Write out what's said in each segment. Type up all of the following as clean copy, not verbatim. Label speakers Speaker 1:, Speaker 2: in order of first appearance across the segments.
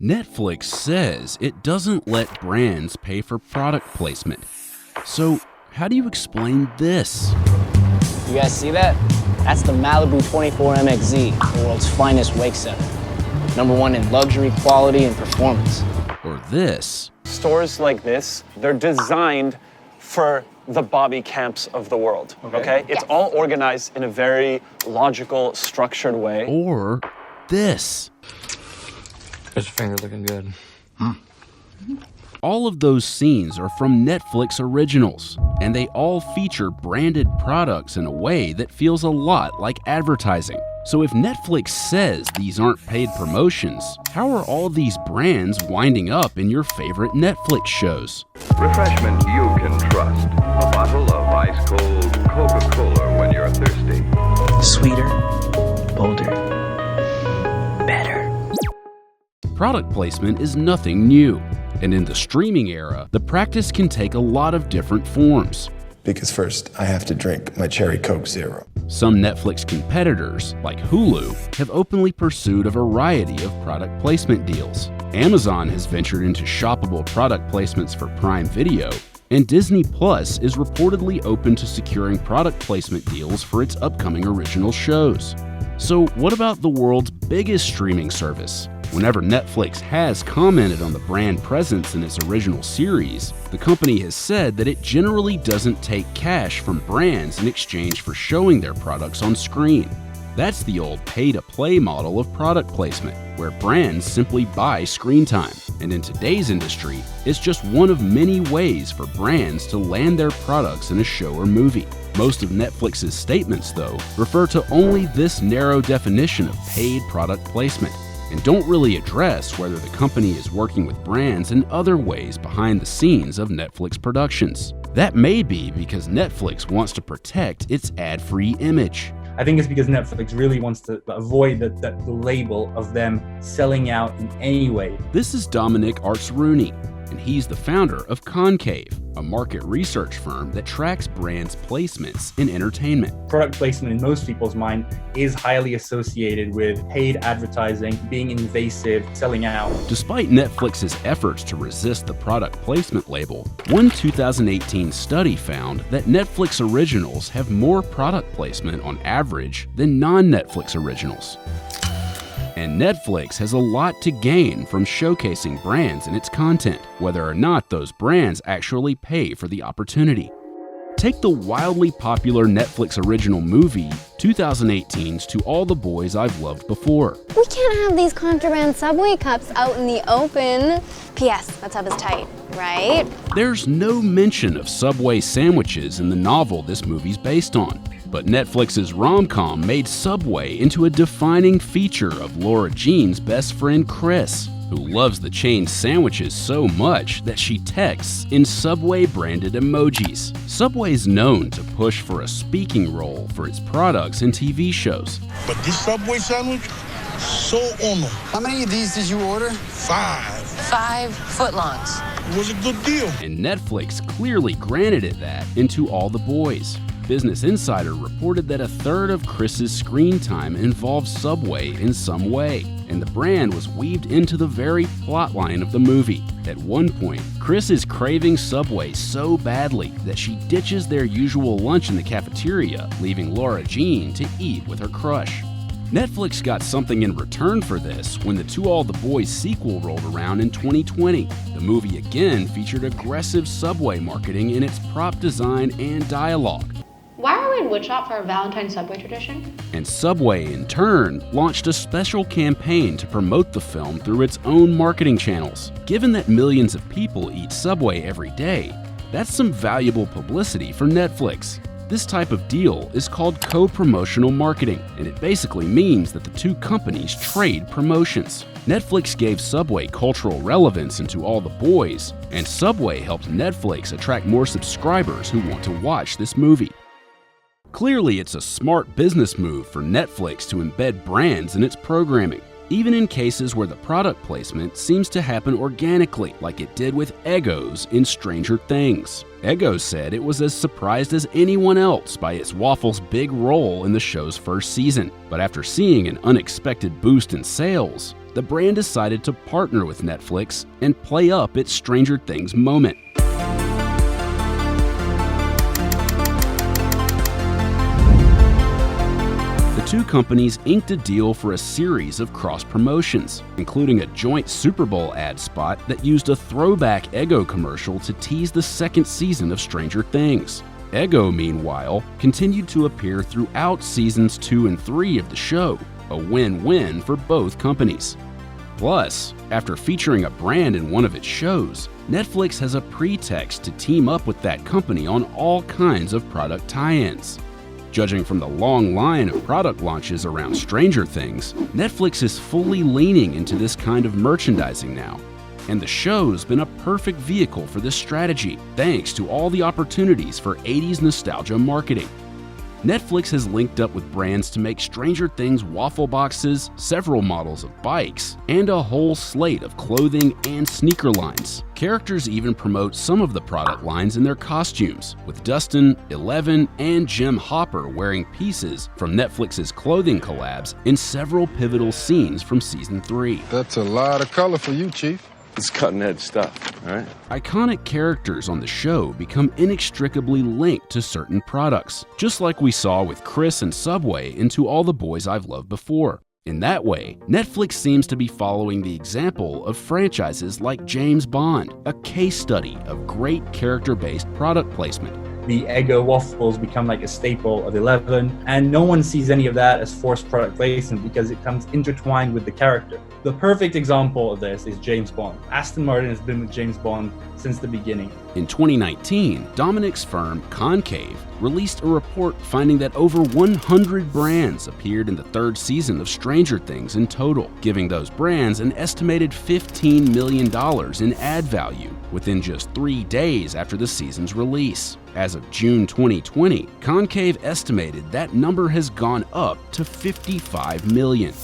Speaker 1: Netflix says it doesn't let brands pay for product placement. So, how do you explain this?
Speaker 2: You guys see that? That's the Malibu 24MXZ, the world's finest wake center. #1 in luxury, quality, and performance.
Speaker 1: Or this.
Speaker 3: Stores like this, they're designed for the Bobby Camps of the world, okay? It's all organized in a very logical, structured way.
Speaker 1: Or this.
Speaker 4: His finger looking good.
Speaker 1: All of those scenes are from Netflix originals, and they all feature branded products in a way that feels a lot like advertising. So if Netflix says these aren't paid promotions, how are all these brands winding up in your favorite Netflix shows?
Speaker 5: Refreshment you can trust. A bottle of ice-cold CocaCola when you're thirsty.
Speaker 2: Sweeter, bolder, better.
Speaker 1: Product placement is nothing new, and in the streaming era, the practice can take a lot of different forms.
Speaker 6: Because first, I have to drink my Cherry Coke Zero.
Speaker 1: Some Netflix competitors, like Hulu, have openly pursued a variety of product placement deals. Amazon has ventured into shoppable product placements for Prime Video, and Disney Plus is reportedly open to securing product placement deals for its upcoming original shows. So what about the world's biggest streaming service? Whenever Netflix has commented on the brand presence in its original series, the company has said that it generally doesn't take cash from brands in exchange for showing their products on screen. That's the old pay-to-play model of product placement, where brands simply buy screen time. And in today's industry, it's just one of many ways for brands to land their products in a show or movie. Most of Netflix's statements, though, refer to only this narrow definition of paid product placement, and don't really address whether the company is working with brands in other ways behind the scenes of Netflix productions. That may be because Netflix wants to protect its ad-free image.
Speaker 7: I think it's because Netflix really wants to avoid the label of them selling out in any way.
Speaker 1: This is Dominic Arts-Rooney, and he's the founder of Concave, a market research firm that tracks brands' placements in entertainment.
Speaker 7: Product placement in most people's mind is highly associated with paid advertising, being invasive, selling out.
Speaker 1: Despite Netflix's efforts to resist the product placement label, one 2018 study found that Netflix originals have more product placement on average than non-Netflix originals. And Netflix has a lot to gain from showcasing brands in its content, whether or not those brands actually pay for the opportunity. Take the wildly popular Netflix original movie, 2018's To All the Boys I've Loved Before.
Speaker 8: We can't have these contraband Subway cups out in the open. P.S. That tub is tight, right?
Speaker 1: There's no mention of Subway sandwiches in the novel this movie's based on. But Netflix's rom-com made Subway into a defining feature of Lara Jean's best friend Chris, who loves the chain's sandwiches so much that she texts in Subway-branded emojis. Subway's known to push for a speaking role for its products and TV shows.
Speaker 9: But this Subway sandwich, so on them.
Speaker 10: How many of these did you order?
Speaker 9: 5.
Speaker 11: 5 footlongs.
Speaker 9: It was a good deal.
Speaker 1: And Netflix clearly granted it that in To All the Boys. Business Insider reported that a third of Chris's screen time involved Subway in some way, and the brand was weaved into the very plotline of the movie. At one point, Chris is craving Subway so badly that she ditches their usual lunch in the cafeteria, leaving Lara Jean to eat with her crush. Netflix got something in return for this when the To All the Boys sequel rolled around in 2020. The movie again featured aggressive Subway marketing in its prop design and dialogue.
Speaker 12: Why are we in woodshop for our Valentine's Subway tradition?
Speaker 1: And Subway, in turn, launched a special campaign to promote the film through its own marketing channels. Given that millions of people eat Subway every day, that's some valuable publicity for Netflix. This type of deal is called co-promotional marketing, and it basically means that the two companies trade promotions. Netflix gave Subway cultural relevance into All the Boys, and Subway helped Netflix attract more subscribers who want to watch this movie. Clearly, it's a smart business move for Netflix to embed brands in its programming. even in cases where the product placement seems to happen organically, like it did with Eggos in Stranger Things. Eggo said it was as surprised as anyone else by its waffle's big role in the show's first season, but after seeing an unexpected boost in sales, the brand decided to partner with Netflix and play up its Stranger Things moment. The two companies inked a deal for a series of cross-promotions, including a joint Super Bowl ad spot that used a throwback Eggo commercial to tease the second season of Stranger Things. Eggo, meanwhile, continued to appear throughout seasons 2 and 3 of the show, a win-win for both companies. Plus, after featuring a brand in one of its shows, Netflix has a pretext to team up with that company on all kinds of product tie-ins. Judging from the long line of product launches around Stranger Things, Netflix is fully leaning into this kind of merchandising now. And the show's been a perfect vehicle for this strategy, thanks to all the opportunities for 80s nostalgia marketing. Netflix has linked up with brands to make Stranger Things waffle boxes, several models of bikes, and a whole slate of clothing and sneaker lines. Characters even promote some of the product lines in their costumes, with Dustin, Eleven, and Jim Hopper wearing pieces from Netflix's clothing collabs in several pivotal scenes from Season 3.
Speaker 10: That's a lot of color for you, Chief.
Speaker 13: It's cutting-edge stuff, all right?
Speaker 1: Iconic characters on the show become inextricably linked to certain products, just like we saw with Chris and Subway in To All the Boys I've Loved Before. In that way, Netflix seems to be following the example of franchises like James Bond, a case study of great character-based product placement.
Speaker 7: The Eggo waffles become like a staple of 11, and no one sees any of that as forced product placement because it comes intertwined with the character. The perfect example of this is James Bond. Aston Martin has been with James Bond since the beginning.
Speaker 1: In 2019, Dominic's firm Concave released a report finding that over 100 brands appeared in the third season of Stranger Things in total, giving those brands an estimated $15 million in ad value within just 3 days after the season's release. As of June 2020, Concave estimated that number has gone up to 55 million.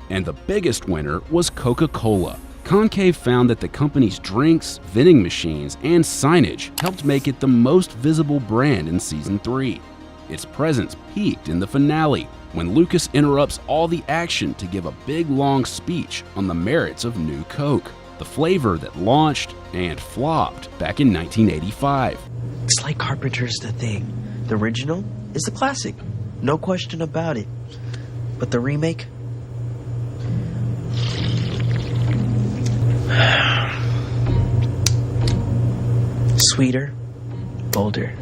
Speaker 1: And the biggest winner was CocaCola. Concave found that the company's drinks, vending machines, and signage helped make it the most visible brand in Season 3. Its presence peaked in the finale, when Lucas interrupts all the action to give a big long speech on the merits of New Coke, the flavor that launched and flopped back in 1985.
Speaker 14: It's like Carpenter's The Thing. The original is the classic, no question about it. But the remake? Sweeter, bolder,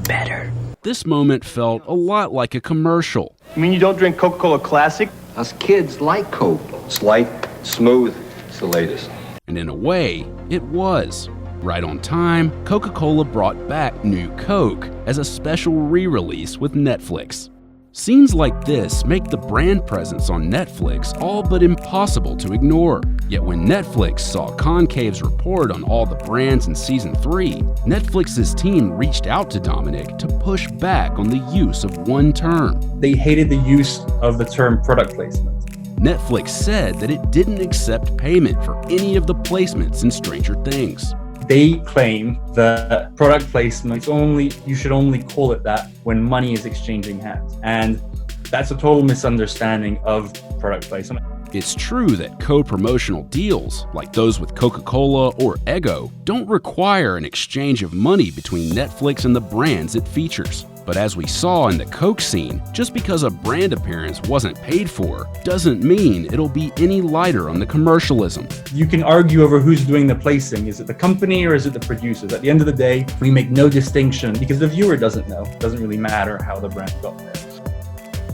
Speaker 14: better.
Speaker 1: This moment felt a lot like a commercial.
Speaker 15: You mean you don't drink Coca-Cola Classic?
Speaker 5: Us kids like Coke. It's light, smooth, it's the latest.
Speaker 1: And in a way, it was. Right on time, Coca-Cola brought back New Coke as a special re-release with Netflix. Scenes like this make the brand presence on Netflix all but impossible to ignore. Yet when Netflix saw Concave's report on all the brands in Season 3, Netflix's team reached out to Dominic to push back on the use of one term.
Speaker 7: They hated the use of the term product placement.
Speaker 1: Netflix said that it didn't accept payment for any of the placements in Stranger Things.
Speaker 7: They claim that product placement you should only call it that when money is exchanging hands. And that's a total misunderstanding of product placement.
Speaker 1: It's true that co-promotional deals, like those with Coca-Cola or Eggo, don't require an exchange of money between Netflix and the brands it features. But as we saw in the Coke scene, just because a brand appearance wasn't paid for doesn't mean it'll be any lighter on the commercialism.
Speaker 7: You can argue over who's doing the placing. Is it the company or is it the producers? At the end of the day, we make no distinction because the viewer doesn't know. It doesn't really matter how the brand got there.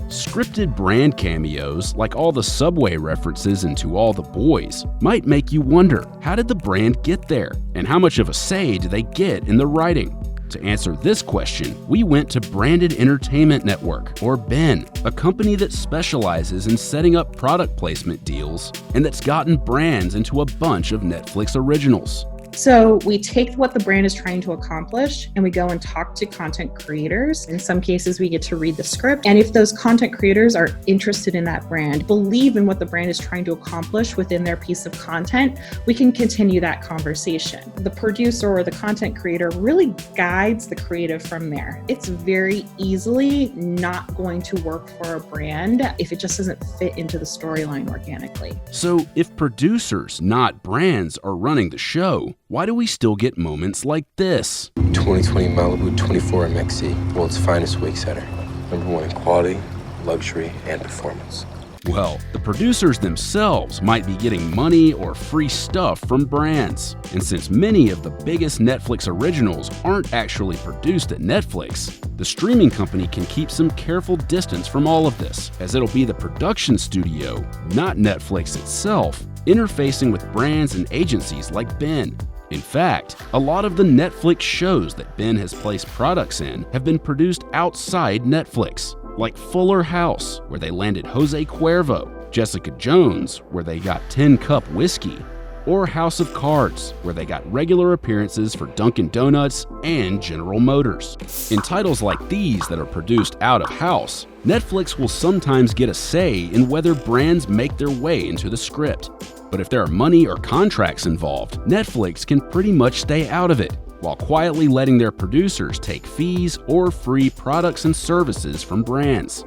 Speaker 1: Scripted brand cameos, like all the Subway references in To All the Boys, might make you wonder, how did the brand get there? And how much of a say do they get in the writing? To answer this question, we went to Branded Entertainment Network, or BEN, a company that specializes in setting up product placement deals and that's gotten brands into a bunch of Netflix originals.
Speaker 16: So we take what the brand is trying to accomplish and we go and talk to content creators. In some cases, we get to read the script. And if those content creators are interested in that brand, believe in what the brand is trying to accomplish within their piece of content, we can continue that conversation. The producer or the content creator really guides the creative from there. It's very easily not going to work for a brand if it just doesn't fit into the storyline organically.
Speaker 1: So if producers, not brands, are running the show, why do we still get moments like this?
Speaker 17: 2020 Malibu 24 MXC, world's finest wake setter. #1 in quality, luxury, and performance.
Speaker 1: Well, the producers themselves might be getting money or free stuff from brands. And since many of the biggest Netflix originals aren't actually produced at Netflix, the streaming company can keep some careful distance from all of this, as it'll be the production studio, not Netflix itself, interfacing with brands and agencies like Ben. In fact, a lot of the Netflix shows that Ben has placed products in have been produced outside Netflix, like Fuller House, where they landed Jose Cuervo, Jessica Jones, where they got 10 Cup Whiskey, or House of Cards, where they got regular appearances for Dunkin' Donuts and General Motors. In titles like these that are produced out of house, Netflix will sometimes get a say in whether brands make their way into the script. But if there are money or contracts involved, Netflix can pretty much stay out of it, while quietly letting their producers take fees or free products and services from brands.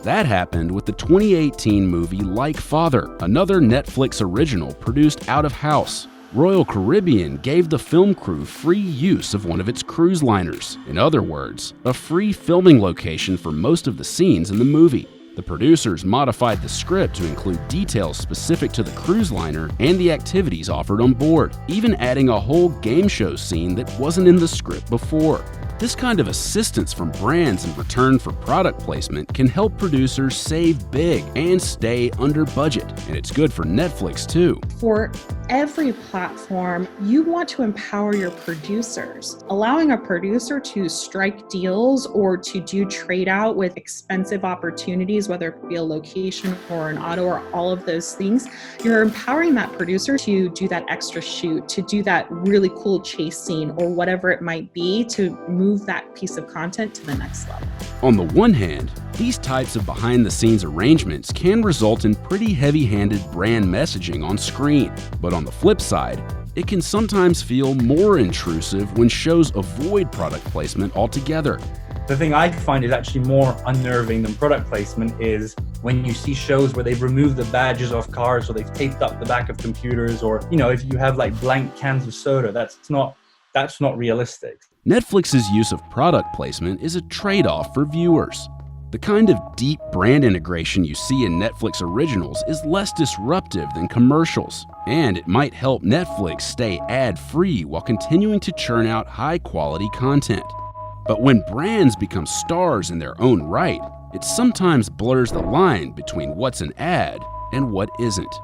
Speaker 1: That happened with the 2018 movie Like Father, another Netflix original produced out of house. Royal Caribbean gave the film crew free use of one of its cruise liners. In other words, a free filming location for most of the scenes in the movie. The producers modified the script to include details specific to the cruise liner and the activities offered on board, even adding a whole game show scene that wasn't in the script before. This kind of assistance from brands in return for product placement can help producers save big and stay under budget, and it's good for Netflix too.
Speaker 16: For every platform, you want to empower your producers. Allowing a producer to strike deals or to do trade out with expensive opportunities, whether it be a location or an auto or all of those things, you're empowering that producer to do that extra shoot, to do that really cool chase scene or whatever it might be to move that piece of content to the next level.
Speaker 1: On the one hand, these types of behind-the-scenes arrangements can result in pretty heavy-handed brand messaging on screen. But on the flip side, it can sometimes feel more intrusive when shows avoid product placement altogether.
Speaker 7: The thing I find is actually more unnerving than product placement is when you see shows where they've removed the badges off cars or they've taped up the back of computers, or, if you have like blank cans of soda, that's not realistic.
Speaker 1: Netflix's use of product placement is a trade-off for viewers. The kind of deep brand integration you see in Netflix originals is less disruptive than commercials, and it might help Netflix stay ad-free while continuing to churn out high-quality content. But when brands become stars in their own right, it sometimes blurs the line between what's an ad and what isn't.